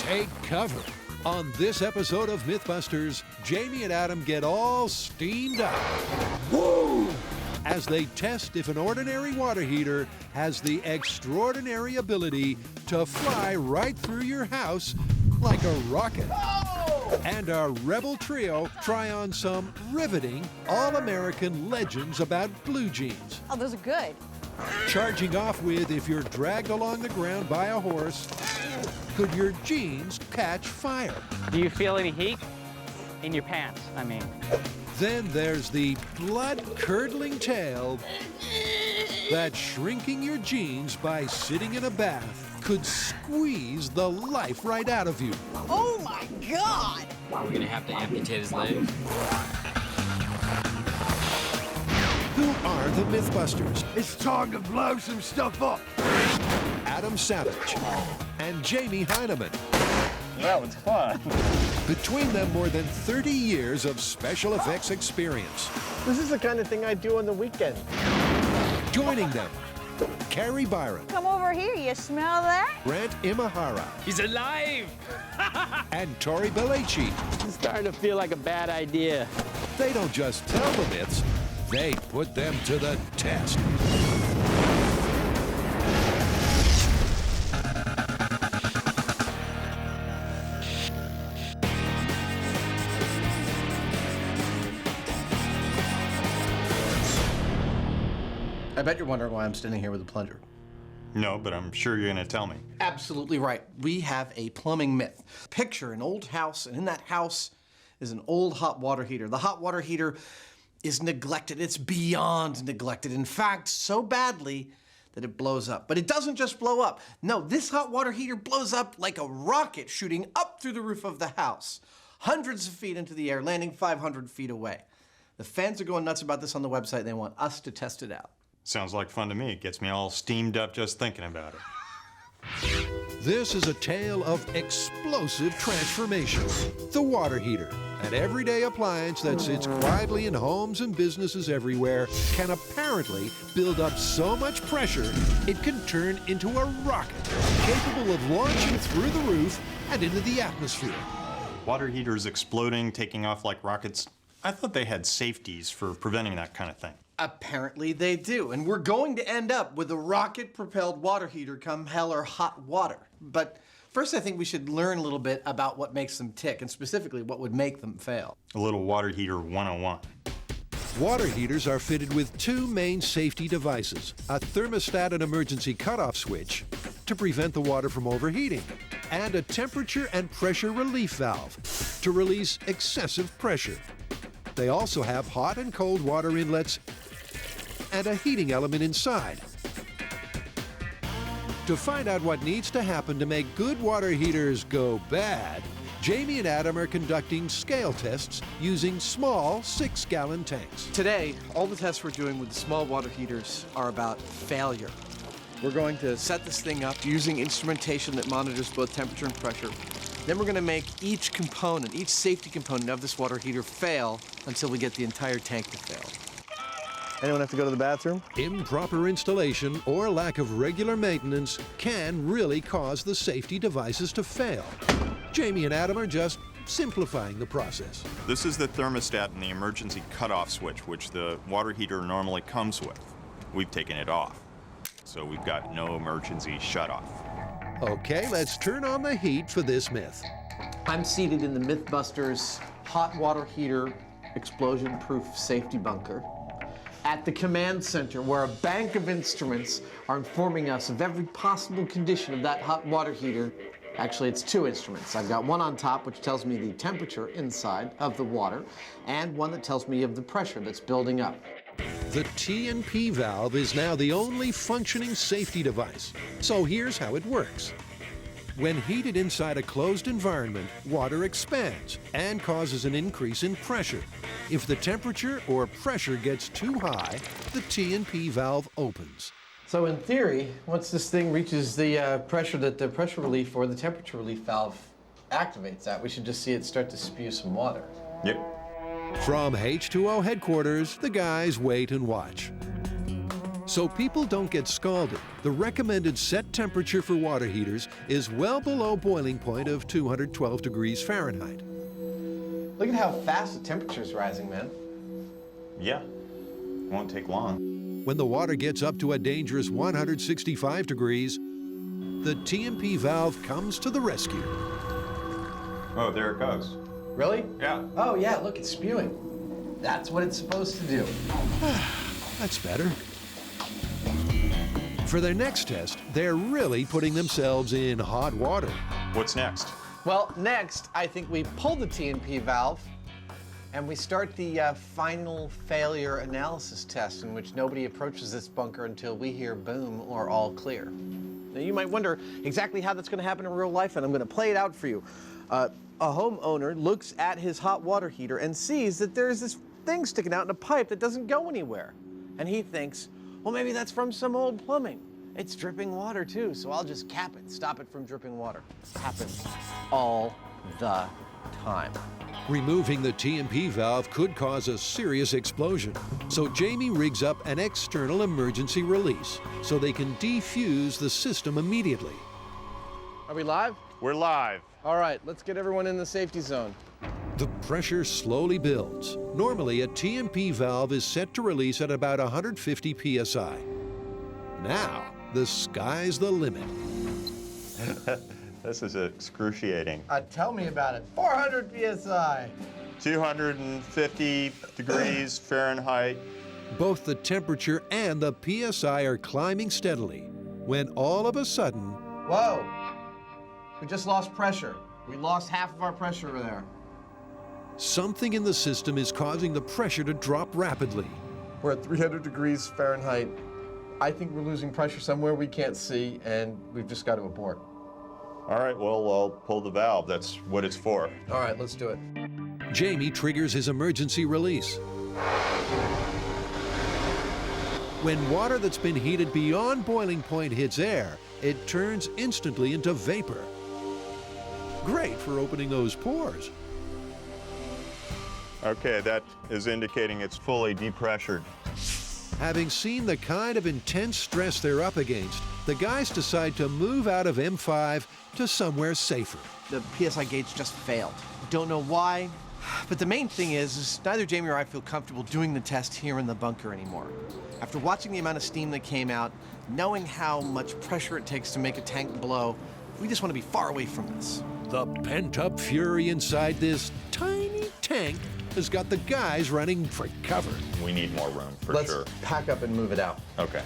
Take cover. On this episode of MythBusters, Jamie and Adam get all steamed up. Woo! As they test if an ordinary water heater has the extraordinary ability to fly right through your house like a rocket. Oh! And our rebel trio try on some riveting all-American legends about blue jeans. Oh, those are good. Charging off with if you're dragged along the ground by a horse, could your jeans catch fire? Do you feel any heat? In your pants, I mean. Then there's the blood-curdling tale that shrinking your jeans by sitting in a bath could squeeze the life right out of you. Oh my God! We're gonna have to amputate his leg. Who are the MythBusters? It's time to blow some stuff up. Adam Savage and Jamie Heineman. That was fun. Between them, more than 30 years of special effects experience. This is the kind of thing I do on the weekend. Joining them, Kari Byron. Come over here, you smell that? Grant Imahara. He's alive! And Tory Belleci. It's starting to feel like a bad idea. They don't just tell the myths, they put them to the test. I bet you're wondering why I'm standing here with a plunger. No, but I'm sure you're gonna tell me. Absolutely right. We have a plumbing myth. Picture an old house, and in that house is an old hot water heater. The hot water heater is neglected. It's beyond neglected. In fact, so badly that it blows up. But it doesn't just blow up. No, this hot water heater blows up like a rocket shooting up through the roof of the house, hundreds of feet into the air, landing 500 feet away. The fans are going nuts about this on the website. They want us to test it out. Sounds like fun to me. It gets me all steamed up just thinking about it. This is a tale of explosive transformation. The water heater, an everyday appliance that sits quietly in homes and businesses everywhere, can apparently build up so much pressure it can turn into a rocket, capable of launching through the roof and into the atmosphere. Water heaters exploding, taking off like rockets. I thought they had safeties for preventing that kind of thing. Apparently they do, and we're going to end up with a rocket-propelled water heater come hell or hot water. But first I think we should learn a little bit about what makes them tick, and specifically what would make them fail. A little water heater 101. Water heaters are fitted with two main safety devices, a thermostat and emergency cutoff switch to prevent the water from overheating, and a temperature and pressure relief valve to release excessive pressure. They also have hot and cold water inlets and a heating element inside. To find out what needs to happen to make good water heaters go bad, Jamie and Adam are conducting scale tests using small 6-gallon tanks. Today, all the tests we're doing with the small water heaters are about failure. We're going to set this thing up using instrumentation that monitors both temperature and pressure. Then we're going to make each component, each safety component of this water heater fail until we get the entire tank to fail. Anyone have to go to the bathroom? Improper installation or lack of regular maintenance can really cause the safety devices to fail. Jamie and Adam are just simplifying the process. This is the thermostat and the emergency cutoff switch, which the water heater normally comes with. We've taken it off, so we've got no emergency shutoff. Okay, let's turn on the heat for this myth. I'm seated in the MythBusters hot water heater explosion-proof safety bunker at the command center, where a bank of instruments are informing us of every possible condition of that hot water heater. Actually, it's two instruments. I've got one on top, which tells me the temperature inside of the water, and one that tells me of the pressure that's building up. The T&P valve is now the only functioning safety device. So here's how it works. When heated inside a closed environment, water expands and causes an increase in pressure. If the temperature or pressure gets too high, the T&P valve opens. So in theory, once this thing reaches the pressure that the pressure relief or the temperature relief valve activates at, we should just see it start to spew some water. Yep. From H2O headquarters, the guys wait and watch. So people don't get scalded, the recommended set temperature for water heaters is well below boiling point of 212 degrees Fahrenheit. Look at how fast the temperature's rising, man. Yeah, won't take long. When the water gets up to a dangerous 165 degrees, the TMP valve comes to the rescue. Oh, there it goes. Really? Yeah. Oh, yeah, look, it's spewing. That's what it's supposed to do. That's better. For their next test, they're really putting themselves in hot water. What's next? Well, next, I think we pull the TMP valve and we start the final failure analysis test in which nobody approaches this bunker until we hear boom or all clear. Now, you might wonder exactly how that's going to happen in real life, and I'm going to play it out for you. A homeowner looks at his hot water heater and sees that there's this thing sticking out in a pipe that doesn't go anywhere. And he thinks, well, maybe that's from some old plumbing. It's dripping water too, so I'll just cap it, stop it from dripping water. Happens all the time. Removing the TMP valve could cause a serious explosion. So Jamie rigs up an external emergency release so they can defuse the system immediately. Are we live? We're live. All right, let's get everyone in the safety zone. The pressure slowly builds. Normally, a TMP valve is set to release at about 150 psi. Now, the sky's the limit. This is excruciating. Tell me about it. 400 psi. 250 degrees Fahrenheit. Both the temperature and the psi are climbing steadily when all of a sudden, Whoa. We just lost pressure. We lost half of our pressure over there. something in the system is causing the pressure to drop rapidly. We're at 300 degrees Fahrenheit. I think we're losing pressure somewhere we can't see, and we've just got to abort. All right, well, I'll pull the valve. That's what it's for. All right, let's do it. Jamie triggers his emergency release. When water that's been heated beyond boiling point hits air, it turns instantly into vapor. Great for opening those pores. Okay, that is indicating it's fully depressured. Having seen the kind of intense stress they're up against, the guys decide to move out of M5 to somewhere safer. The PSI gauge just failed. Don't know why, but the main thing is neither Jamie or I feel comfortable doing the test here in the bunker anymore. After watching the amount of steam that came out, knowing how much pressure it takes to make a tank blow, we just want to be far away from this. The pent-up fury inside this tiny tank has got the guys running for cover. We need more room, for Let's sure. pack up and move it out. Okay.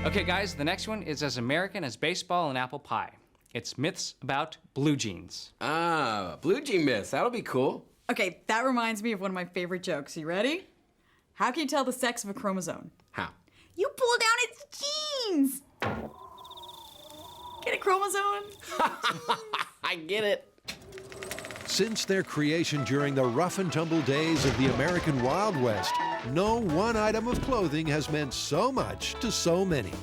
Okay, guys, the next one is as American as baseball and apple pie. It's myths about blue jeans. Ah, blue jean myths. That'll be cool. Okay, that reminds me of one of my favorite jokes. You ready? How can you tell the sex of a chromosome? How? You pull down its jeans! Get a chromosome? I get it. Since their creation during the rough and tumble days of the American Wild West, no one item of clothing has meant so much to so many.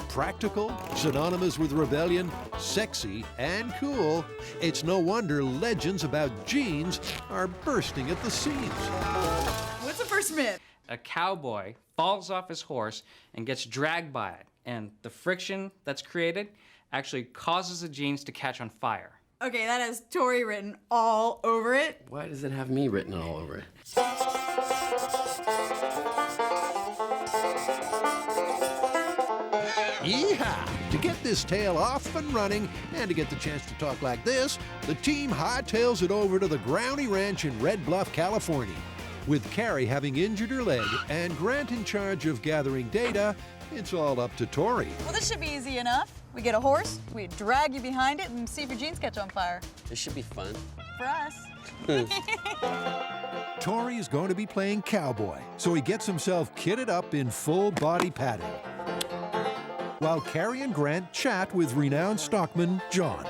Practical, synonymous with rebellion, sexy, and cool, it's no wonder legends about jeans are bursting at the seams. What's the first myth? A cowboy falls off his horse and gets dragged by it, and the friction that's created actually causes the jeans to catch on fire. Okay, that has Tory written all over it. Why does it have me written all over it? Yeehaw! To get this tale off and running, and to get the chance to talk like this, the team hightails it over to the Groundy Ranch in Red Bluff, California. With Kari having injured her leg and Grant in charge of gathering data, it's all up to Tory. Well, this should be easy enough. We get a horse, we drag you behind it, and see if your jeans catch on fire. This should be fun. For us. Tory is going to be playing cowboy, so he gets himself kitted up in full body padding. While Kari and Grant chat with renowned stockman John.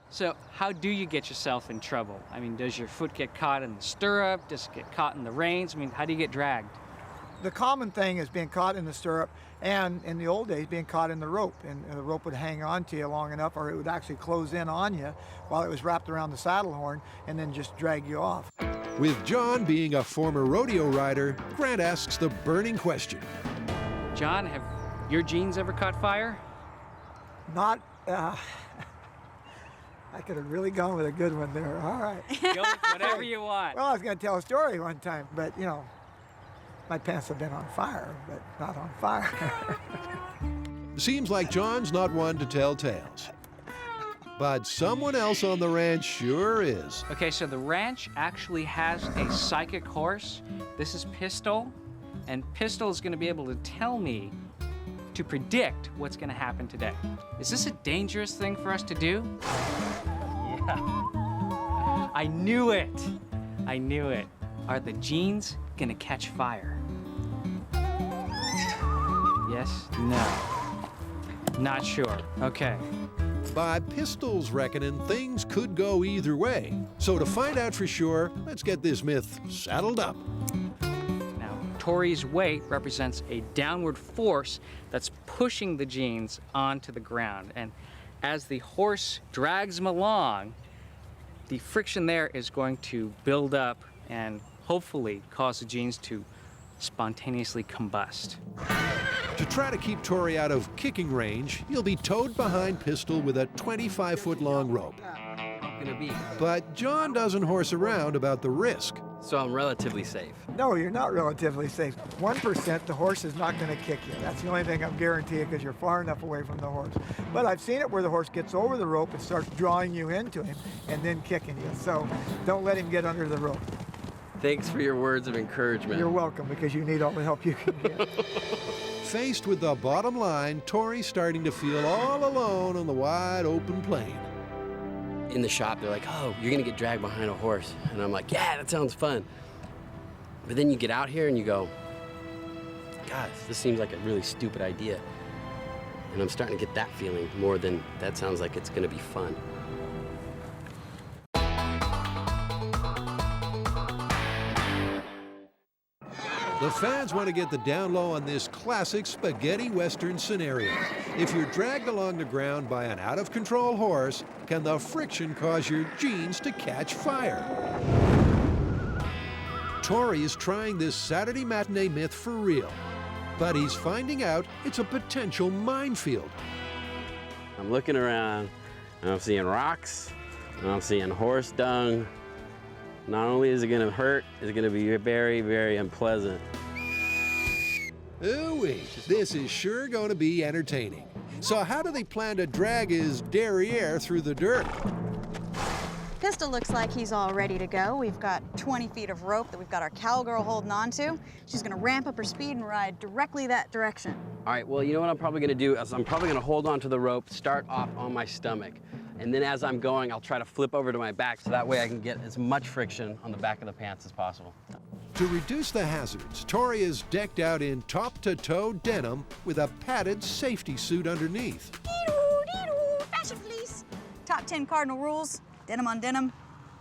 So how do you get yourself in trouble? I mean, does your foot get caught in the stirrup? Does it get caught in the reins? I mean, how do you get dragged? The common thing is being caught in the stirrup, and in the old days, being caught in the rope. And the rope would hang on to you long enough, or it would actually close in on you while it was wrapped around the saddle horn and then just drag you off. With John being a former rodeo rider, Grant asks the burning question. John, have your jeans ever caught fire? Not, I could have really gone with a good one there. All right. Go with whatever you want. Well, I was going to tell a story one time, but you know, my pants have been on fire, but not on fire. Seems like John's not one to tell tales. But someone else on the ranch sure is. Okay, so the ranch actually has a psychic horse. This is Pistol, and Pistol is going to be able to tell me to predict what's going to happen today. Is this a dangerous thing for us to do? Yeah. I knew it. I knew it. Are the jeans going to catch fire? Yes? No. Not sure. Okay. By Pistol's reckoning, things could go either way. So to find out for sure, let's get this myth saddled up. Now, Tory's weight represents a downward force that's pushing the jeans onto the ground. And as the horse drags him along, the friction there is going to build up and hopefully cause the jeans to spontaneously combust. To try to keep Tory out of kicking range, he'll be towed behind Pistol with a 25-foot-long rope. But John doesn't horse around about the risk. So I'm relatively safe. No, you're not relatively safe. 1%, the horse is not going to kick you. That's the only thing I'm guaranteeing because you're far enough away from the horse. But I've seen it where the horse gets over the rope and starts drawing you into him and then kicking you. So don't let him get under the rope. Thanks for your words of encouragement. You're welcome, because you need all the help you can get. Faced with the bottom line, Tory's starting to feel all alone on the wide open plain. In the shop, they're like, oh, you're gonna get dragged behind a horse. And I'm like, yeah, that sounds fun. But then you get out here and you go, God, this seems like a really stupid idea. And I'm starting to get that feeling more than that sounds like it's gonna be fun. The fans want to get the down low on this classic spaghetti western scenario. If you're dragged along the ground by an out-of-control horse, can the friction cause your jeans to catch fire? Tory is trying this Saturday matinee myth for real, but he's finding out it's a potential minefield. I'm looking around, and I'm seeing rocks, and I'm seeing horse dung. Not only is it gonna hurt, it's gonna be very, very unpleasant. Ooh-wee, this is sure going to be entertaining. So how do they plan to drag his derriere through the dirt? Pistol looks like he's all ready to go. We've got 20 feet of rope that we've got our cowgirl holding on to. She's gonna ramp up her speed and ride directly that direction. All right, well, you know what I'm probably gonna do is I'm probably gonna hold on to the rope, start off on my stomach. And then as I'm going, I'll try to flip over to my back so that way I can get as much friction on the back of the pants as possible. To reduce the hazards, Tory is decked out in top-to-toe denim with a padded safety suit underneath. Fashion police. Top 10 cardinal rules, denim on denim,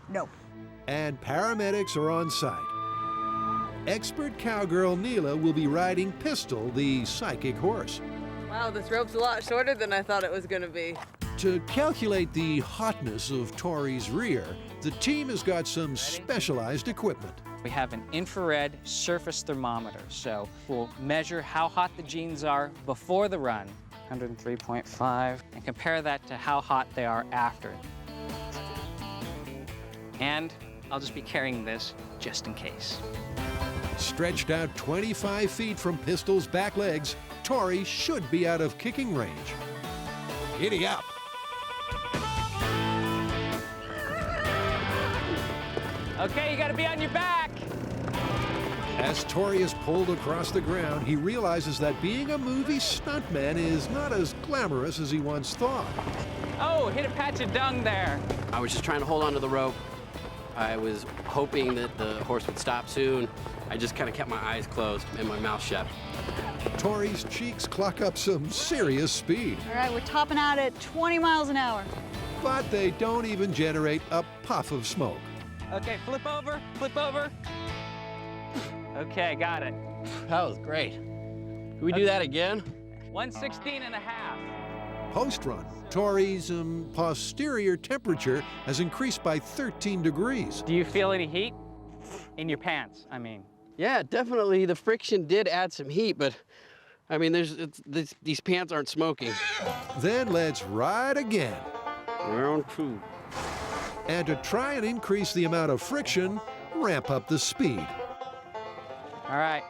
no. And paramedics are on site. Expert cowgirl Neela will be riding Pistol, the psychic horse. Wow, this rope's a lot shorter than I thought it was gonna be. To calculate the hotness of Tory's rear, the team has got some specialized equipment. We have an infrared surface thermometer, so we'll measure how hot the jeans are before the run, 103.5, and compare that to how hot they are after. And I'll just be carrying this just in case. Stretched out 25 feet from Pistol's back legs, Tory should be out of kicking range. Giddy up. Okay, you gotta be on your back. As Tory is pulled across the ground, he realizes that being a movie stuntman is not as glamorous as he once thought. Oh, hit a patch of dung there. I was just trying to hold on to the rope. I was hoping that the horse would stop soon. I just kind of kept my eyes closed and my mouth shut. Tory's cheeks clock up some serious speed. All right, we're topping out at 20 miles an hour. But they don't even generate a puff of smoke. Okay, flip over, flip over. Okay, got it. That was great. Can we do that again? 116 and a half. Post-run, Tory's posterior temperature has increased by 13 degrees. Do you feel any heat? In your pants, I mean. Yeah, definitely. The friction did add some heat, but I mean, these pants aren't smoking. Then let's ride again. Round 2. And to try and increase the amount of friction, ramp up the speed. All right,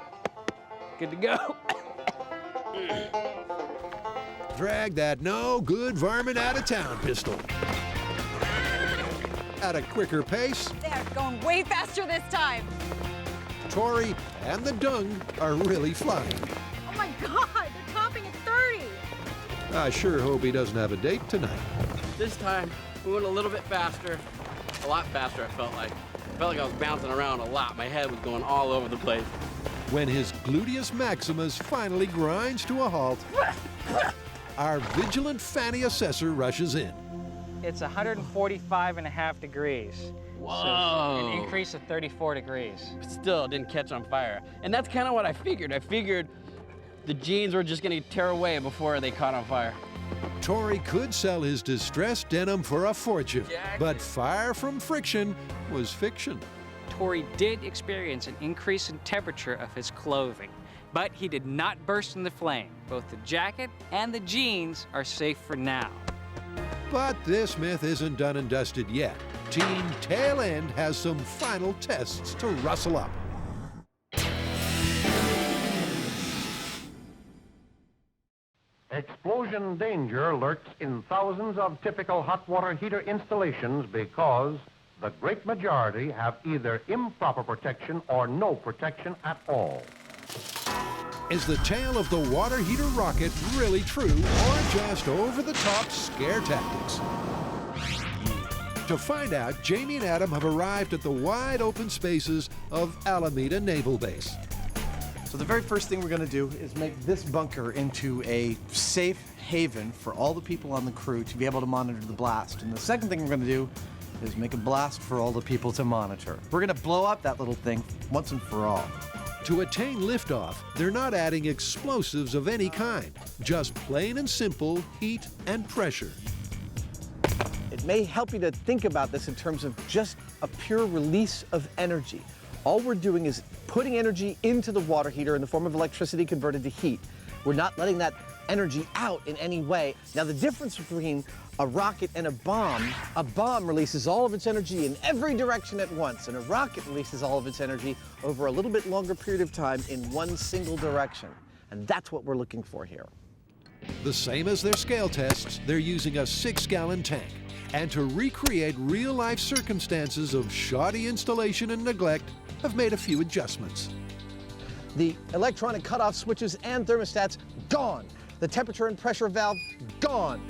good to go. Drag that no good varmint out of town, pistol. At a quicker pace, They're going way faster this time. Tory and the dung are really flying. Oh my God, they're topping at 30. I sure hope he doesn't have a date tonight. This time, we went a little bit faster. A lot faster, I felt like. I felt like I was bouncing around a lot. My head was going all over the place. When his gluteus maximus finally grinds to a halt, our vigilant fanny assessor rushes in. It's 145 and a half degrees. Whoa. So an increase of 34 degrees. Still, it didn't catch on fire. And that's kind of what I figured. I figured the jeans were just going to tear away before they caught on fire. Tory could sell his distressed denim for a fortune, but fire from friction was fiction. Tory did experience an increase in temperature of his clothing, but he did not burst into flame. Both the jacket and the jeans are safe for now. But this myth isn't done and dusted yet. Team Tail End has some final tests to rustle up. Explosion danger lurks in thousands of typical hot water heater installations because the great majority have either improper protection or no protection at all. Is the tale of the water heater rocket really true or just over-the-top scare tactics? To find out, Jamie and Adam have arrived at the wide-open spaces of Alameda Naval Base. So the very first thing we're going to do is make this bunker into a safe haven for all the people on the crew to be able to monitor the blast. And the second thing we're going to do is make a blast for all the people to monitor. We're going to blow up that little thing once and for all. To attain liftoff, they're not adding explosives of any kind, just plain and simple heat and pressure. It may help you to think about this in terms of just a pure release of energy. All we're doing is putting energy into the water heater in the form of electricity converted to heat. We're not letting that energy out in any way. Now, the difference between a rocket and a bomb releases all of its energy in every direction at once, and a rocket releases all of its energy over a little bit longer period of time in one single direction. And that's what we're looking for here. The same as their scale tests, they're using a 6-gallon tank. And to recreate real-life circumstances of shoddy installation and neglect, have made a few adjustments. The electronic cutoff switches and thermostats, gone. The temperature and pressure valve, gone.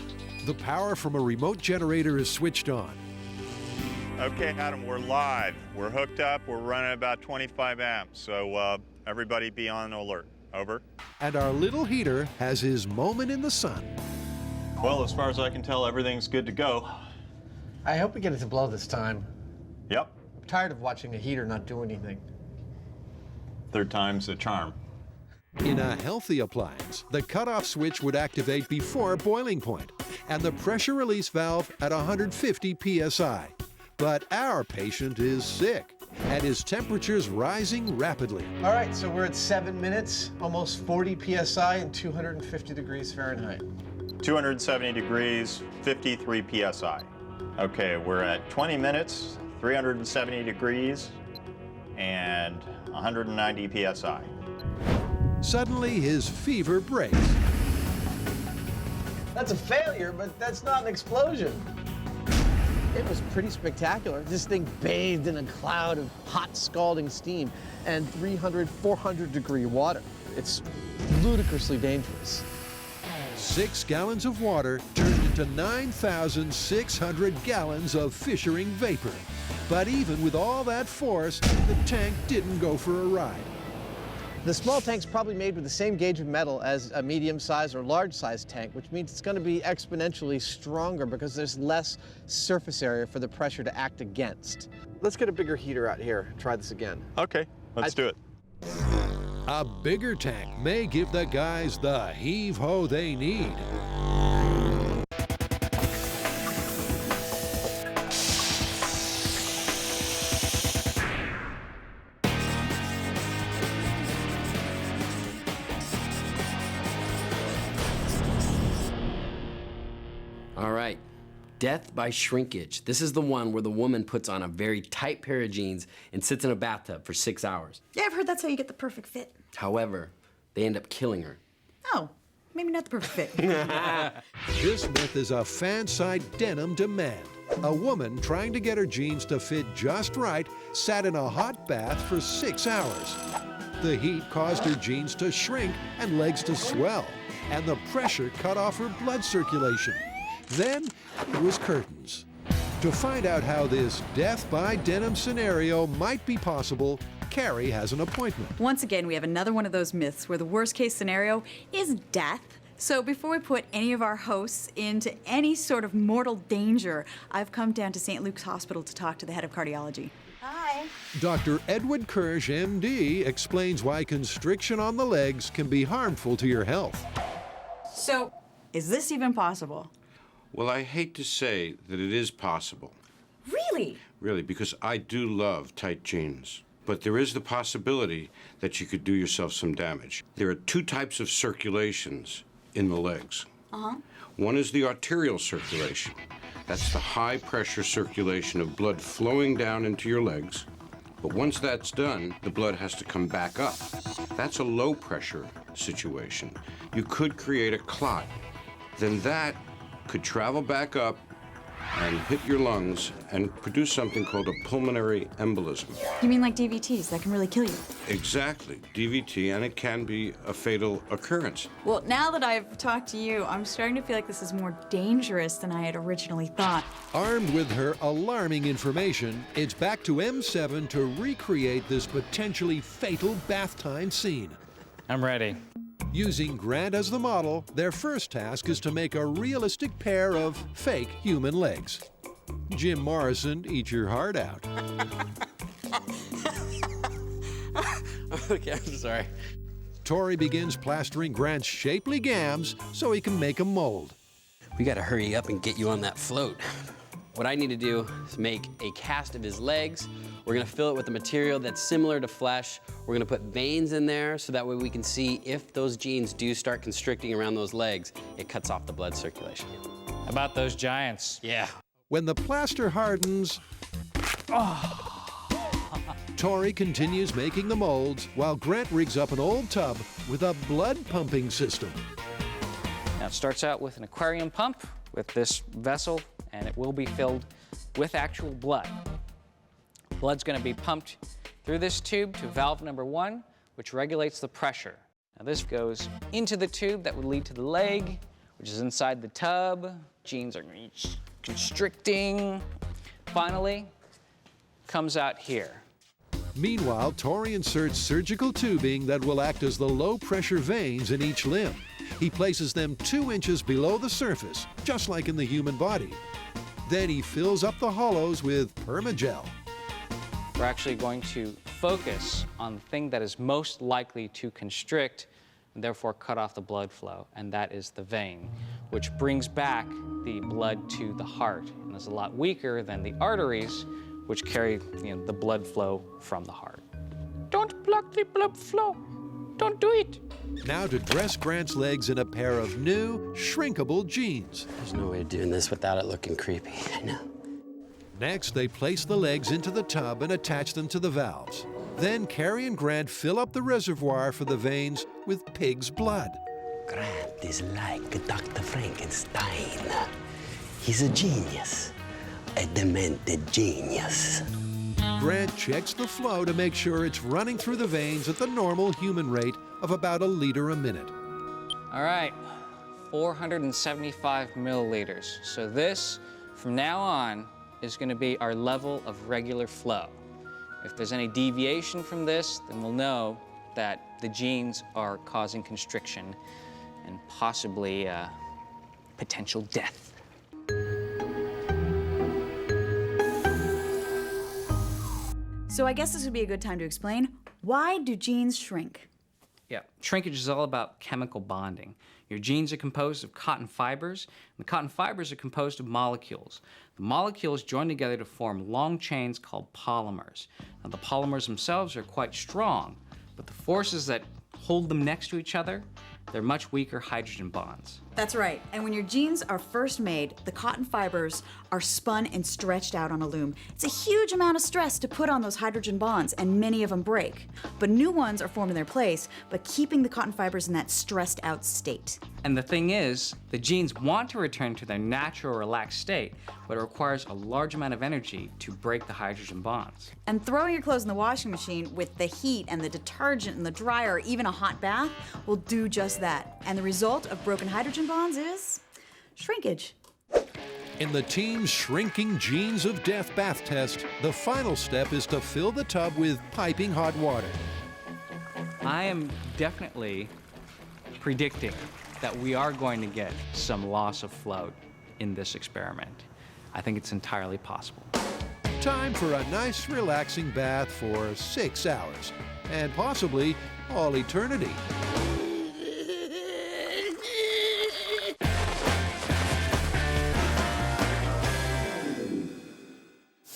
The power from a remote generator is switched on. Okay, Adam, we're live. We're hooked up. We're running about 25 amps, so everybody be on alert. Over. And our little heater has his moment in the sun. Well, as far as I can tell, everything's good to go. I hope we get it to blow this time. Yep. I'm tired of watching the heater not do anything. Third time's a charm. In a healthy appliance, the cutoff switch would activate before boiling point, and the pressure release valve at 150 psi. But our patient is sick, and his temperature's rising rapidly. All right, so we're at 7 minutes, almost 40 psi and 250 degrees Fahrenheit. 270 degrees, 53 psi. Okay, we're at 20 minutes, 370 degrees, and 190 psi. Suddenly, his fever breaks. That's a failure, but that's not an explosion. It was pretty spectacular. This thing bathed in a cloud of hot, scalding steam and 300, 400 degree water. It's ludicrously dangerous. 6 gallons of water turned into 9,600 gallons of fissuring vapor. But even with all that force, the tank didn't go for a ride. The small tank's probably made with the same gauge of metal as a medium-sized or large-sized tank, which means it's going to be exponentially stronger because there's less surface area for the pressure to act against. Let's get a bigger heater out here. Try this again. Okay, let's do it. A bigger tank may give the guys the heave-ho they need. All right, death by shrinkage. This is the one where the woman puts on a very tight pair of jeans and sits in a bathtub for 6 hours. Yeah, I've heard that's how you get the perfect fit. However, they end up killing her. Oh, maybe not the perfect fit. This myth is a fan-side denim demand. A woman trying to get her jeans to fit just right sat in a hot bath for 6 hours. The heat caused her jeans to shrink and legs to swell, and the pressure cut off her blood circulation. Then it was curtains. To find out how this death by denim scenario might be possible, Kari has an appointment. Once again, we have another one of those myths where the worst case scenario is death. So before we put any of our hosts into any sort of mortal danger, I've come down to St. Luke's Hospital to talk to the head of cardiology. Hi. Dr. Edward Kirsch, MD, explains why constriction on the legs can be harmful to your health. So, is this even possible? Well, I hate to say that it is possible. Really? Really, because I do love tight jeans. But there is the possibility that you could do yourself some damage. There are two types of circulations in the legs. One is the arterial circulation. That's the high-pressure circulation of blood flowing down into your legs. But once that's done, the blood has to come back up. That's a low-pressure situation. You could create a clot. Then that could travel back up and hit your lungs and produce something called a pulmonary embolism. You mean like DVTs that can really kill you? Exactly, DVT, and it can be a fatal occurrence. Well, now that I've talked to you, I'm starting to feel like this is more dangerous than I had originally thought. Armed with her alarming information, it's back to M7 to recreate this potentially fatal bath time scene. I'm ready. Using Grant as the model, their first task is to make a realistic pair of fake human legs. Jim Morrison, eat your heart out. Okay, I'm sorry. Tory begins plastering Grant's shapely gams so he can make a mold. We gotta hurry up and get you on that float. What I need to do is make a cast of his legs. We're gonna fill it with a material that's similar to flesh. We're gonna put veins in there so that way we can see if those jeans do start constricting around those legs, it cuts off the blood circulation. How about those giants? Yeah. When the plaster hardens, Tory continues making the molds while Grant rigs up an old tub with a blood pumping system. Now it starts out with an aquarium pump with this vessel, and it will be filled with actual blood. Blood's going to be pumped through this tube to valve number 1, which regulates the pressure. Now this goes into the tube that would lead to the leg, which is inside the tub. Jeans are constricting. Finally, comes out here. Meanwhile, Tory inserts surgical tubing that will act as the low-pressure veins in each limb. He places them 2 inches below the surface, just like in the human body. Then he fills up the hollows with permagel. We're actually going to focus on the thing that is most likely to constrict and therefore cut off the blood flow, and that is the vein, which brings back the blood to the heart and is a lot weaker than the arteries, which carry the blood flow from the heart. Don't block the blood flow. Don't do it. Now to dress Grant's legs in a pair of new, shrinkable jeans. There's no way of doing this without it looking creepy. I know. Next, they place the legs into the tub and attach them to the valves. Then Kari and Grant fill up the reservoir for the veins with pig's blood. Grant is like Dr. Frankenstein. He's a genius. A demented genius. Grant checks the flow to make sure it's running through the veins at the normal human rate of about 1 liter a minute. All right, 475 milliliters. So this, from now on, is going to be our level of regular flow. If there's any deviation from this, then we'll know that the genes are causing constriction and possibly potential death. So I guess this would be a good time to explain, why do jeans shrink? Yeah, shrinkage is all about chemical bonding. Your jeans are composed of cotton fibers, and the cotton fibers are composed of molecules. The molecules join together to form long chains called polymers. Now, the polymers themselves are quite strong, but the forces that hold them next to each other, they're much weaker hydrogen bonds. That's right, and when your jeans are first made, the cotton fibers are spun and stretched out on a loom. It's a huge amount of stress to put on those hydrogen bonds, and many of them break. But new ones are formed in their place, but keeping the cotton fibers in that stressed out state. And the thing is, the jeans want to return to their natural relaxed state, but it requires a large amount of energy to break the hydrogen bonds. And throwing your clothes in the washing machine with the heat and the detergent and the dryer, or even a hot bath, will do just that. And the result of broken hydrogen bonds is shrinkage. In the team's shrinking jeans of death bath test, the final step is to fill the tub with piping hot water. I am definitely predicting that we are going to get some loss of float in this experiment. I think it's entirely possible. Time for a nice relaxing bath for 6 hours, and possibly all eternity.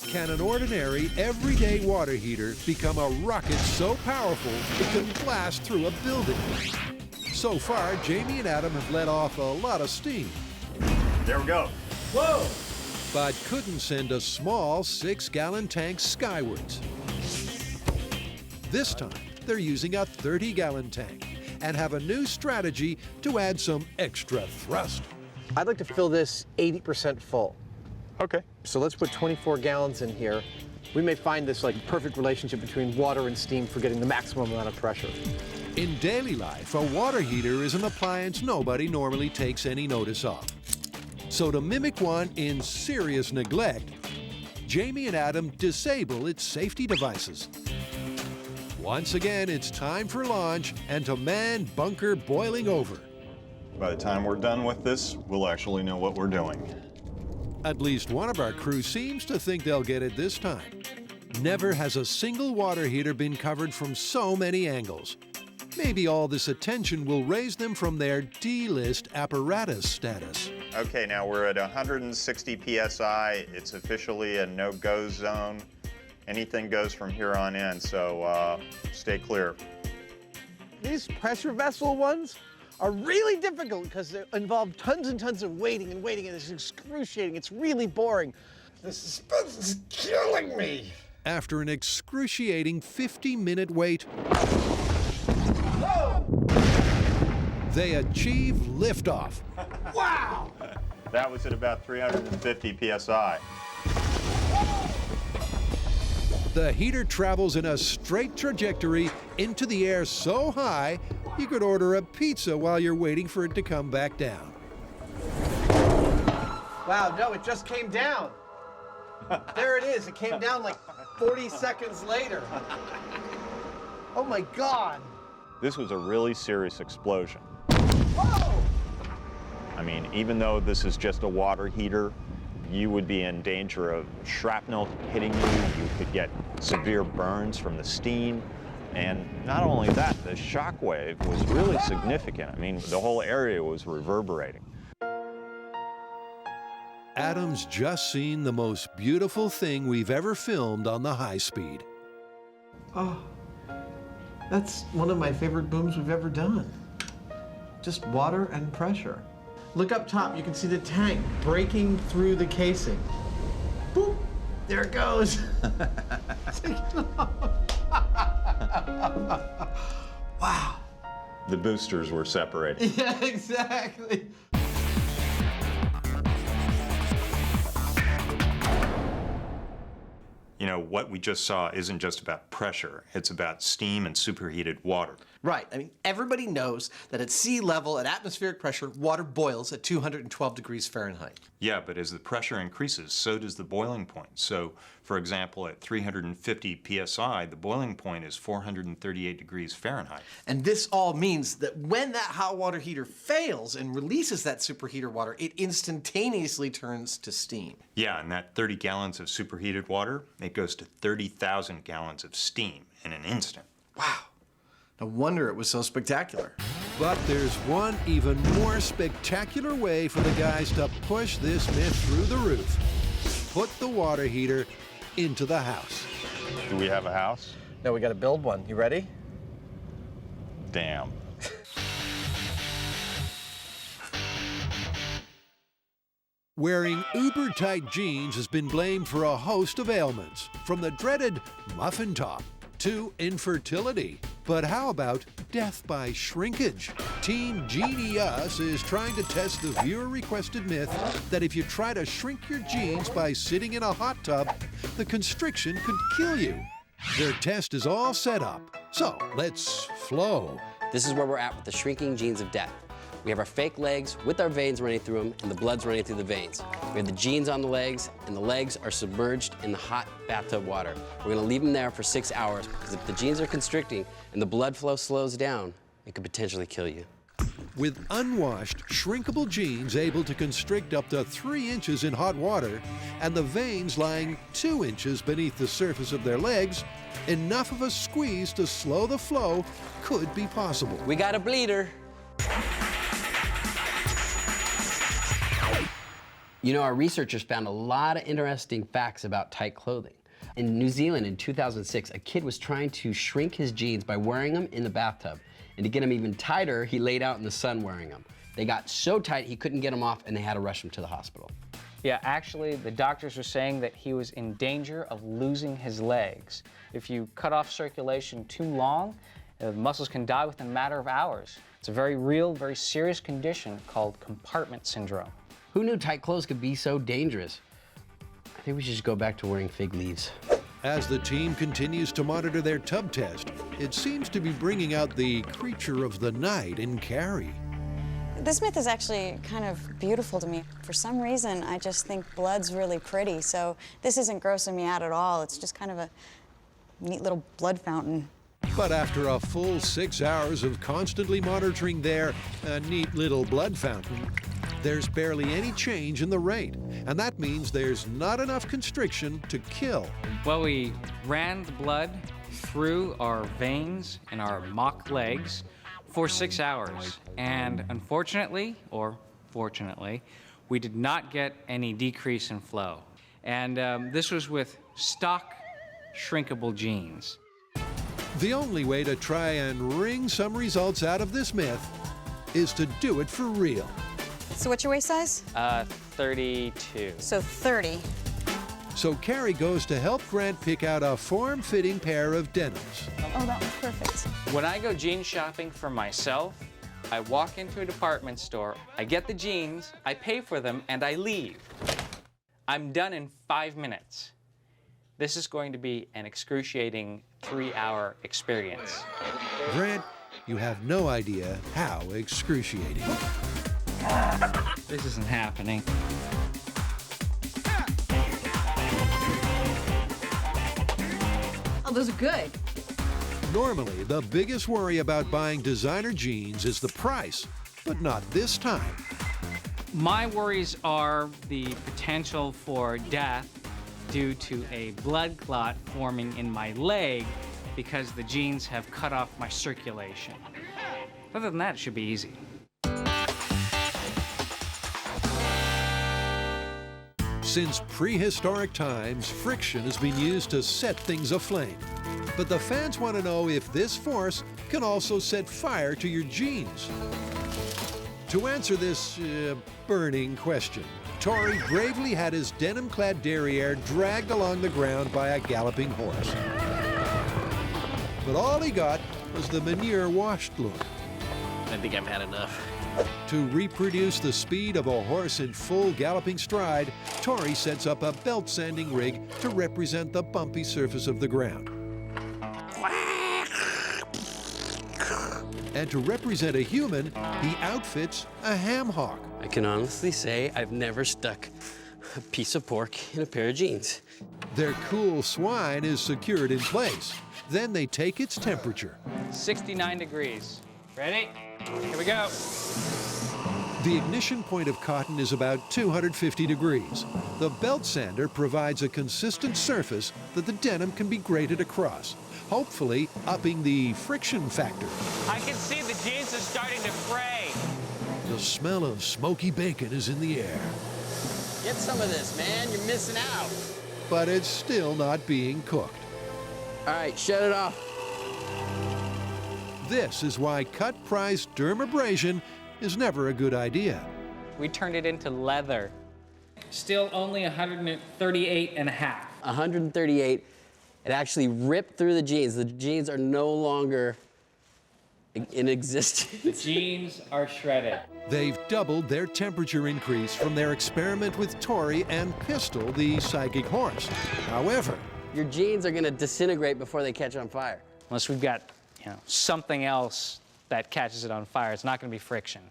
Can an ordinary, everyday water heater become a rocket so powerful it can blast through a building? So far, Jamie and Adam have let off a lot of steam. There we go. Whoa! But couldn't send a small 6-gallon tank skywards. This time, they're using a 30-gallon tank and have a new strategy to add some extra thrust. I'd like to fill this 80% full. Okay. So let's put 24 gallons in here. We may find this like perfect relationship between water and steam for getting the maximum amount of pressure. In daily life, a water heater is an appliance nobody normally takes any notice of. So to mimic one in serious neglect, Jamie and Adam disable its safety devices. Once again, it's time for launch and to man bunker boiling over. By the time we're done with this, we'll actually know what we're doing. At least one of our crew seems to think they'll get it this time. Never has a single water heater been covered from so many angles. Maybe all this attention will raise them from their D-list apparatus status. Okay, now we're at 160 PSI. It's officially a no-go zone. Anything goes from here on in, so stay clear. These pressure vessel ones are really difficult because they involve tons and tons of waiting, and it's excruciating. It's really boring. The suspense is killing me. After an excruciating 50-minute wait, they achieve liftoff. Wow! That was at about 350 PSI. The heater travels in a straight trajectory into the air so high, you could order a pizza while you're waiting for it to come back down. Wow, no, it just came down. There it is. It came down like 40 seconds later. Oh my God. This was a really serious explosion. Whoa! I mean, even though this is just a water heater, you would be in danger of shrapnel hitting you. You could get severe burns from the steam. And not only that, the shock wave was really significant. I mean, the whole area was reverberating. Adam's just seen the most beautiful thing we've ever filmed on the high speed. Oh, that's one of my favorite booms we've ever done. Just water and pressure. Look up top, you can see the tank breaking through the casing. Boop, there it goes. Take it off. Wow. The boosters were separating. Yeah, exactly. You know, what we just saw isn't just about pressure, it's about steam and superheated water. Right. I mean, everybody knows that at sea level, at atmospheric pressure, water boils at 212 degrees Fahrenheit. Yeah, but as the pressure increases, so does the boiling point. So, for example, at 350 psi, the boiling point is 438 degrees Fahrenheit. And this all means that when that hot water heater fails and releases that superheated water, it instantaneously turns to steam. Yeah, and that 30 gallons of superheated water, it goes to 30,000 gallons of steam in an instant. Wow. No wonder it was so spectacular. But there's one even more spectacular way for the guys to push this myth through the roof. Put the water heater into the house. Do we have a house? No, we got to build one. You ready? Damn. Wearing uber-tight jeans has been blamed for a host of ailments, from the dreaded muffin top to infertility. But how about death by shrinkage? Team Genius is trying to test the viewer-requested myth that if you try to shrink your jeans by sitting in a hot tub, the constriction could kill you. Their test is all set up, so let's flow. This is where we're at with the shrinking jeans of death. We have our fake legs with our veins running through them and the blood's running through the veins. We have the jeans on the legs and the legs are submerged in the hot bathtub water. We're gonna leave them there for 6 hours because if the jeans are constricting and the blood flow slows down, it could potentially kill you. With unwashed, shrinkable jeans able to constrict up to 3 inches in hot water and the veins lying 2 inches beneath the surface of their legs, enough of a squeeze to slow the flow could be possible. We got a bleeder. You know, our researchers found a lot of interesting facts about tight clothing. In New Zealand in 2006, a kid was trying to shrink his jeans by wearing them in the bathtub. And to get them even tighter, he laid out in the sun wearing them. They got so tight he couldn't get them off and they had to rush him to the hospital. Yeah, actually, the doctors were saying that he was in danger of losing his legs. If you cut off circulation too long, the muscles can die within a matter of hours. It's a very real, very serious condition called compartment syndrome. Who knew tight clothes could be so dangerous? I think we should just go back to wearing fig leaves. As the team continues to monitor their tub test, it seems to be bringing out the creature of the night in Kari. This myth is actually kind of beautiful to me. For some reason, I just think blood's really pretty, so this isn't grossing me out at all. It's just kind of a neat little blood fountain. But after a full 6 hours of constantly monitoring their neat little blood fountain, there's barely any change in the rate, and that means there's not enough constriction to kill. Well, we ran the blood through our veins and our mock legs for 6 hours, and unfortunately, or fortunately, we did not get any decrease in flow. And this was with stock shrinkable jeans. The only way to try and wring some results out of this myth is to do it for real. So what's your waist size? 32. So 30. So Kari goes to help Grant pick out a form-fitting pair of denims. Oh, that was perfect. When I go jean shopping for myself, I walk into a department store, I get the jeans, I pay for them, and I leave. I'm done in 5 minutes. This is going to be an excruciating 3-hour experience. Grant, you have no idea how excruciating. This isn't happening. Oh, those are good. Normally, the biggest worry about buying designer jeans is the price, but not this time. My worries are the potential for death due to a blood clot forming in my leg because the jeans have cut off my circulation. Other than that, it should be easy. Since prehistoric times, friction has been used to set things aflame. But the fans want to know if this force can also set fire to your jeans. To answer this burning question, Tory bravely had his denim-clad derriere dragged along the ground by a galloping horse. But all he got was the manure-washed look. I think I've had enough. To reproduce the speed of a horse in full galloping stride, Tory sets up a belt sanding rig to represent the bumpy surface of the ground. And to represent a human, he outfits a ham hock. I can honestly say I've never stuck a piece of pork in a pair of jeans. Their cool swine is secured in place. Then they take its temperature. 69 degrees. Ready? Here we go. The ignition point of cotton is about 250 degrees. The belt sander provides a consistent surface that the denim can be grated across, hopefully upping the friction factor. I can see the jeans are starting to fray. The smell of smoky bacon is in the air. Get some of this, man. You're missing out. But it's still not being cooked. All right, shut it off. This is why cut-price dermabrasion is never a good idea. We turned it into leather. Still only 138 and a half. 138. It actually ripped through the jeans. The jeans are no longer in existence. The jeans are shredded. They've doubled their temperature increase from their experiment with Tory and Pistol, the psychic horse. However, your jeans are gonna disintegrate before they catch on fire. Unless we've got, something else that catches it on fire. It's not gonna be friction.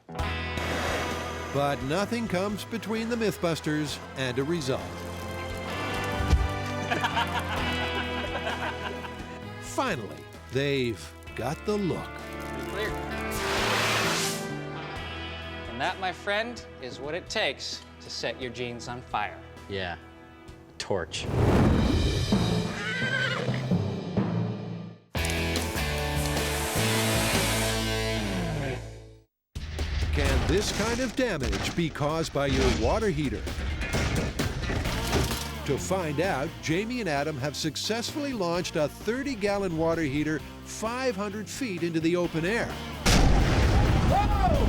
But nothing comes between the MythBusters and a result. Finally, they've got the look. Clear. And that, my friend, is what it takes to set your jeans on fire. Yeah, torch. Can this kind of damage be caused by your water heater? To find out, Jamie and Adam have successfully launched a 30-gallon water heater 500 feet into the open air. Whoa!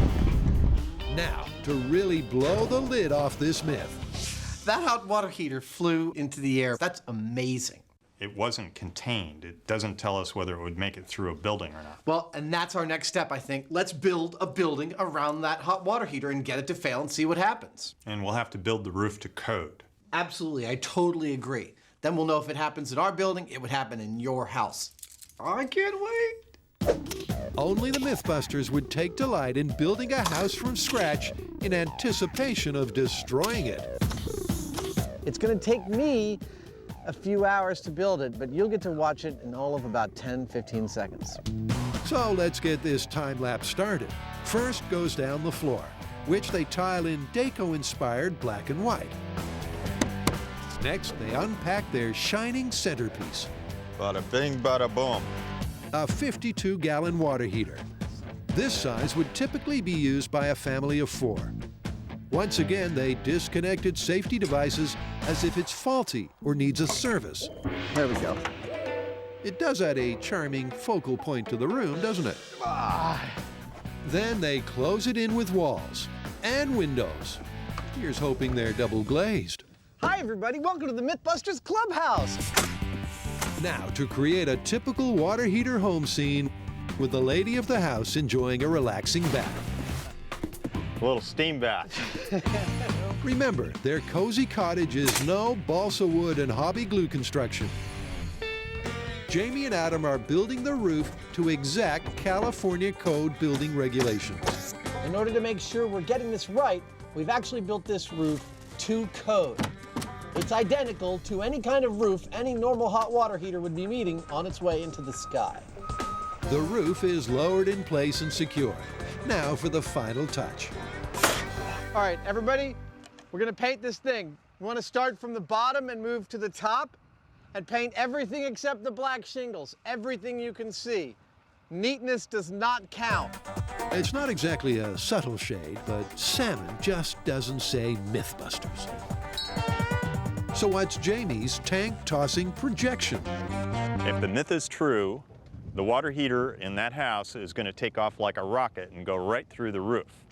Now, to really blow the lid off this myth. That hot water heater flew into the air. That's amazing. It wasn't contained. It doesn't tell us whether it would make it through a building or not. Well, and that's our next step, I think. Let's build a building around that hot water heater and get it to fail and see what happens. And we'll have to build the roof to code. Absolutely, I totally agree. Then we'll know if it happens in our building, it would happen in your house. I can't wait. Only the MythBusters would take delight in building a house from scratch in anticipation of destroying it. It's gonna take me a few hours to build it, but you'll get to watch it in all of about 10-15 seconds. So let's get this time lapse started. First goes down the floor, which they tile in Deco-inspired black and white. Next, they unpack their shining centerpiece. Bada bing, bada boom. A 52-gallon water heater. This size would typically be used by a family of 4. Once again, they disconnected safety devices as if it's faulty or needs a service. There we go. It does add a charming focal point to the room, doesn't it? Then they close it in with walls and windows. Here's hoping they're double glazed. Hi, everybody. Welcome to the MythBusters Clubhouse. Now, to create a typical water heater home scene with the lady of the house enjoying a relaxing bath. A little steam bath. Remember, their cozy cottage is no balsa wood and hobby glue construction. Jamie and Adam are building the roof to exact California Code building regulations. In order to make sure we're getting this right, we've actually built this roof to code. It's identical to any kind of roof any normal hot water heater would be meeting on its way into the sky. The roof is lowered in place and secure. Now for the final touch. All right, everybody, we're gonna paint this thing. We wanna start from the bottom and move to the top and paint everything except the black shingles, everything you can see. Neatness does not count. It's not exactly a subtle shade, but salmon just doesn't say MythBusters. So what's Jamie's tank-tossing projection? If the myth is true, the water heater in that house is going to take off like a rocket and go right through the roof.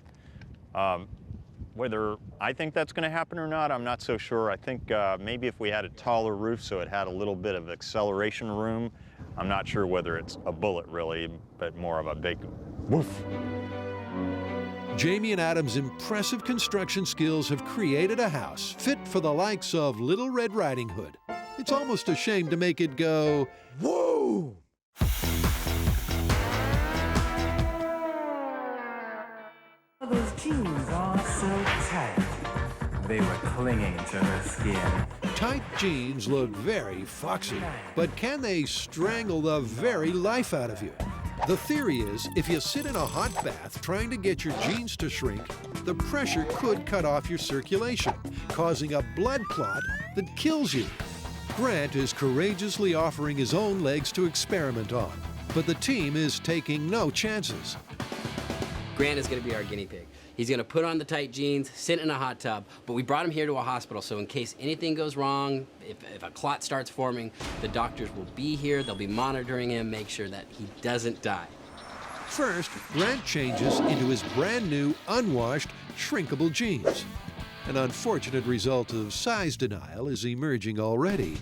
Whether I think that's going to happen or not, I'm not so sure. I think maybe if we had a taller roof so it had a little bit of acceleration room, I'm not sure whether it's a bullet really, but more of a big woof. Jamie and Adam's impressive construction skills have created a house fit for the likes of Little Red Riding Hood. It's almost a shame to make it go, whoa! jeans are so tight. They were clinging to her skin. Tight jeans look very foxy, but can they strangle the very life out of you? The theory is, if you sit in a hot bath trying to get your jeans to shrink, the pressure could cut off your circulation, causing a blood clot that kills you. Grant is courageously offering his own legs to experiment on, but the team is taking no chances. Grant is going to be our guinea pig. He's going to put on the tight jeans, sit in a hot tub, but we brought him here to a hospital, so in case anything goes wrong, if a clot starts forming, the doctors will be here, they'll be monitoring him, make sure that he doesn't die. First, Grant changes into his brand new, unwashed, shrinkable jeans. An unfortunate result of size denial is emerging already.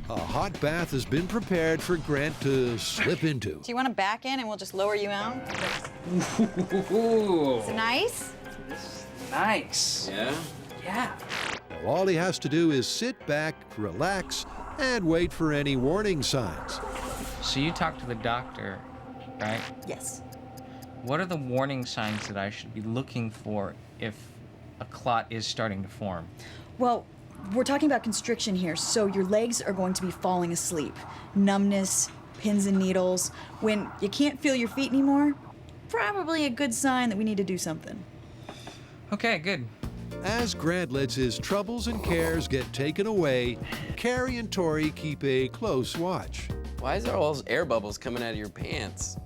A hot bath has been prepared for Grant to slip into. Do you want to back in and we'll just lower you out? Ooh. Is it nice? Nice. Yeah? Yeah. Now, all he has to do is sit back, relax, and wait for any warning signs. So you talked to the doctor, right? Yes. What are the warning signs that I should be looking for if a clot is starting to form? Well, we're talking about constriction here, so your legs are going to be falling asleep. Numbness, pins and needles. When you can't feel your feet anymore, probably a good sign that we need to do something. Okay, good. As Grant lets his troubles and cares get taken away, Kari and Tory keep a close watch. Why is there all those air bubbles coming out of your pants?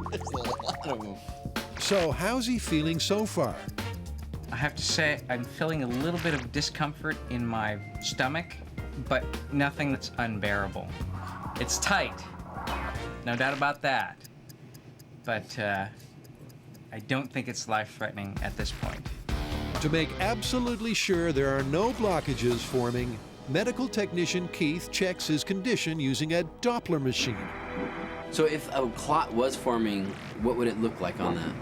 There's a lot of them. So how's he feeling so far? I have to say, I'm feeling a little bit of discomfort in my stomach, but nothing that's unbearable. It's tight, no doubt about that. But I don't think it's life-threatening at this point. To make absolutely sure there are no blockages forming, medical technician Keith checks his condition using a Doppler machine. So if a clot was forming, what would it look like on that?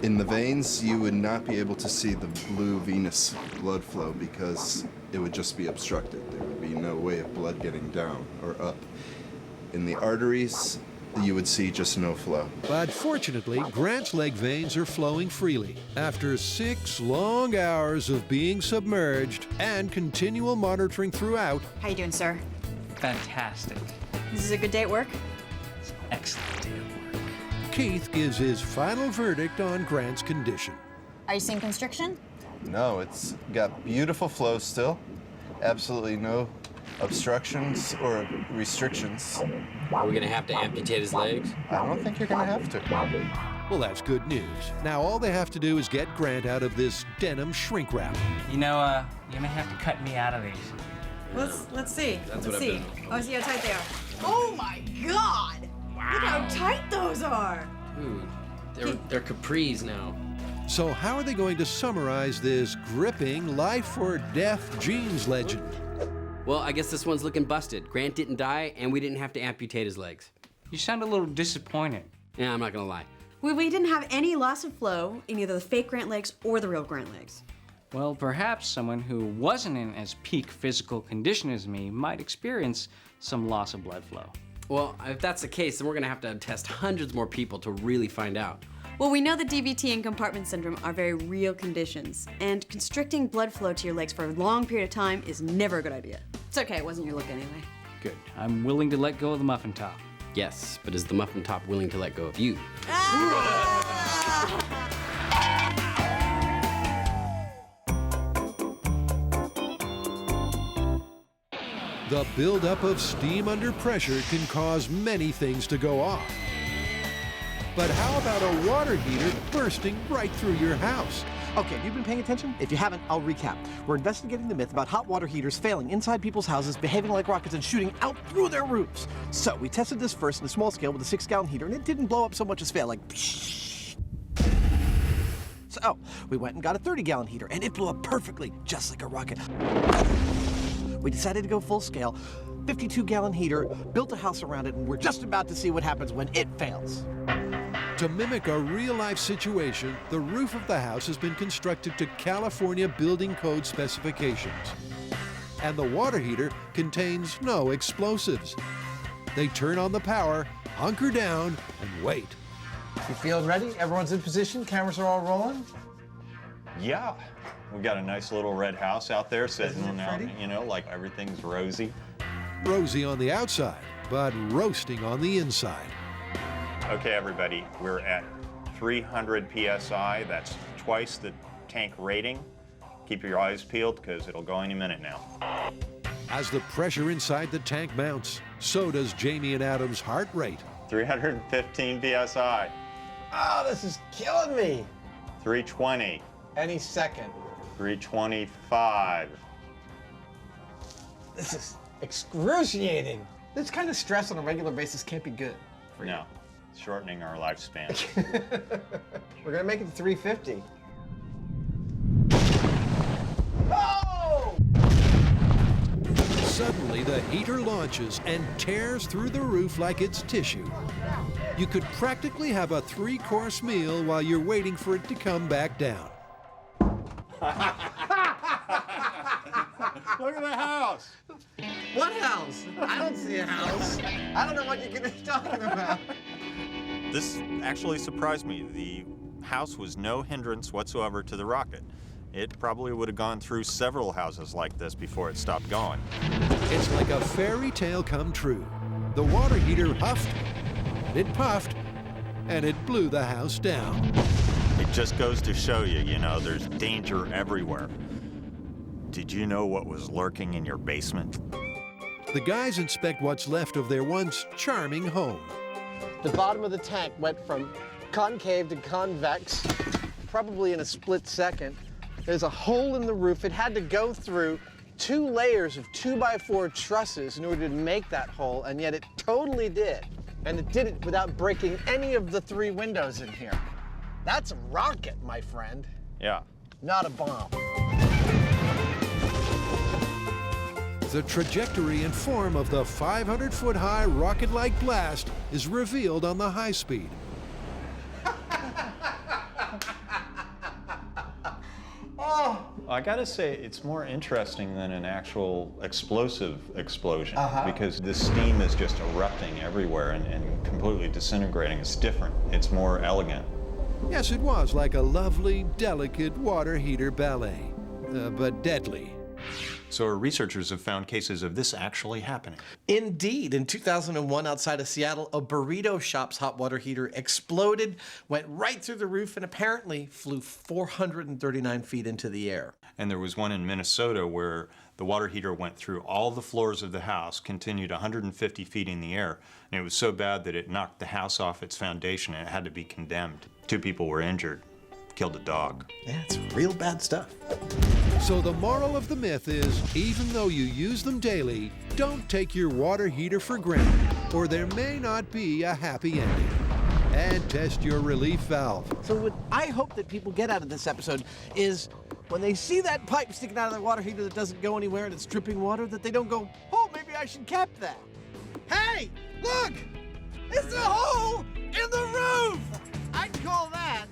In the veins, you would not be able to see the blue venous blood flow because it would just be obstructed. There would be no way of blood getting down or up. In the arteries, you would see just no flow. But fortunately, Grant's leg veins are flowing freely after 6 long hours of being submerged and continual monitoring throughout. How you doing, sir? Fantastic. This is a good day at work? It's an excellent day at work. Keith gives his final verdict on Grant's condition. Are you seeing constriction? No, it's got beautiful flow still. Absolutely no obstructions or restrictions. Are we gonna have to amputate his legs? I don't think you're gonna have to. Well, that's good news. Now all they have to do is get Grant out of this denim shrink wrap. You know, you may have to cut me out of these. Let's see. That's Let's what I've see. been looking for. Oh, see how tight they are. Oh my God! Wow. Look how tight those are. Ooh, they're capris now. So how are they going to summarize this gripping life or death jeans legend? Well, I guess this one's looking busted. Grant didn't die, and we didn't have to amputate his legs. You sound a little disappointed. Yeah, I'm not gonna lie. We didn't have any loss of flow in either the fake Grant legs or the real Grant legs. Well, perhaps someone who wasn't in as peak physical condition as me might experience some loss of blood flow. Well, if that's the case, then we're gonna have to test hundreds more people to really find out. Well, we know that DVT and compartment syndrome are very real conditions, and constricting blood flow to your legs for a long period of time is never a good idea. It's okay, it wasn't your look anyway. Good. I'm willing to let go of the muffin top. Yes, but is the muffin top willing to let go of you? The buildup of steam under pressure can cause many things to go off. But how about a water heater bursting right through your house? Okay, have you been paying attention? If you haven't, I'll recap. We're investigating the myth about hot water heaters failing inside people's houses, behaving like rockets, and shooting out through their roofs. So we tested this first in a small scale with a 6-gallon heater, and it didn't blow up so much as fail, like psh. So we went and got a 30-gallon heater, and it blew up perfectly, just like a rocket. We decided to go full scale, 52-gallon heater, built a house around it, and we're just about to see what happens when it fails. To mimic a real-life situation, the roof of the house has been constructed to California Building Code specifications. And the water heater contains no explosives. They turn on the power, hunker down, and wait. You feeling ready? Everyone's in position? Cameras are all rolling? Yeah. We got a nice little red house out there sitting Isn't it out, pretty? you know, like everything's rosy. Rosy on the outside, but roasting on the inside. Okay, everybody, we're at 300 PSI. That's twice the tank rating. Keep your eyes peeled because it'll go any minute now. As the pressure inside the tank mounts, so does Jamie and Adam's heart rate. 315 PSI. Oh, this is killing me. 320. Any second. 325. This is excruciating. This kind of stress on a regular basis can't be good. No, shortening our lifespan. We're gonna make it to 350. Oh! Suddenly, the heater launches and tears through the roof like it's tissue. You could practically have a 3-course meal while you're waiting for it to come back down. Look at the house. What house? I don't see a house. I don't know what you're gonna be talking about. This actually surprised me. The house was no hindrance whatsoever to the rocket. It probably would have gone through several houses like this before it stopped going. It's like a fairy tale come true. The water heater huffed, it puffed, and it blew the house down. It just goes to show you, you know, there's danger everywhere. Did you know what was lurking in your basement? The guys inspect what's left of their once charming home. The bottom of the tank went from concave to convex, probably in a split second. There's a hole in the roof. It had to go through 2 layers of 2x4 trusses in order to make that hole, and yet it totally did. And it did it without breaking any of the 3 windows in here. That's a rocket, my friend. Yeah. Not a bomb. The trajectory and form of the 500-foot-high rocket-like blast is revealed on the high speed. Oh! I gotta say, it's more interesting than an actual explosive explosion because the steam is just erupting everywhere and completely disintegrating. It's different. It's more elegant. Yes, it was like a lovely, delicate water heater ballet, but deadly. So our researchers have found cases of this actually happening. Indeed, in 2001 outside of Seattle, a burrito shop's hot water heater exploded, went right through the roof, and apparently flew 439 feet into the air. And there was one in Minnesota where the water heater went through all the floors of the house, continued 150 feet in the air, and it was so bad that it knocked the house off its foundation and it had to be condemned. 2 people were injured, killed a dog. Yeah, it's real bad stuff. So the moral of the myth is, even though you use them daily, don't take your water heater for granted, or there may not be a happy ending. And test your relief valve. So what I hope that people get out of this episode is when they see that pipe sticking out of their water heater that doesn't go anywhere and it's dripping water, that they don't go, oh, maybe I should cap that. Hey, look! It's a hole in the roof! I'd call that.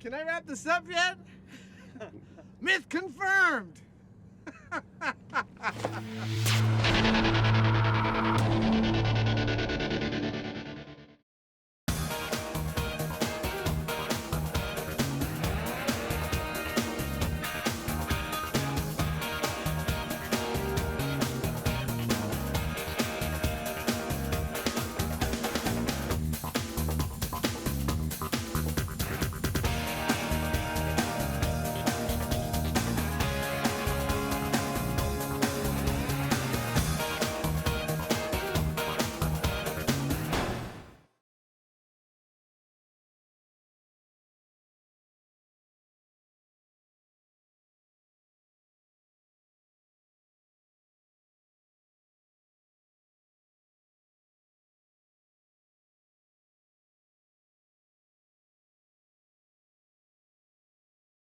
Can I wrap this up yet? Myth confirmed!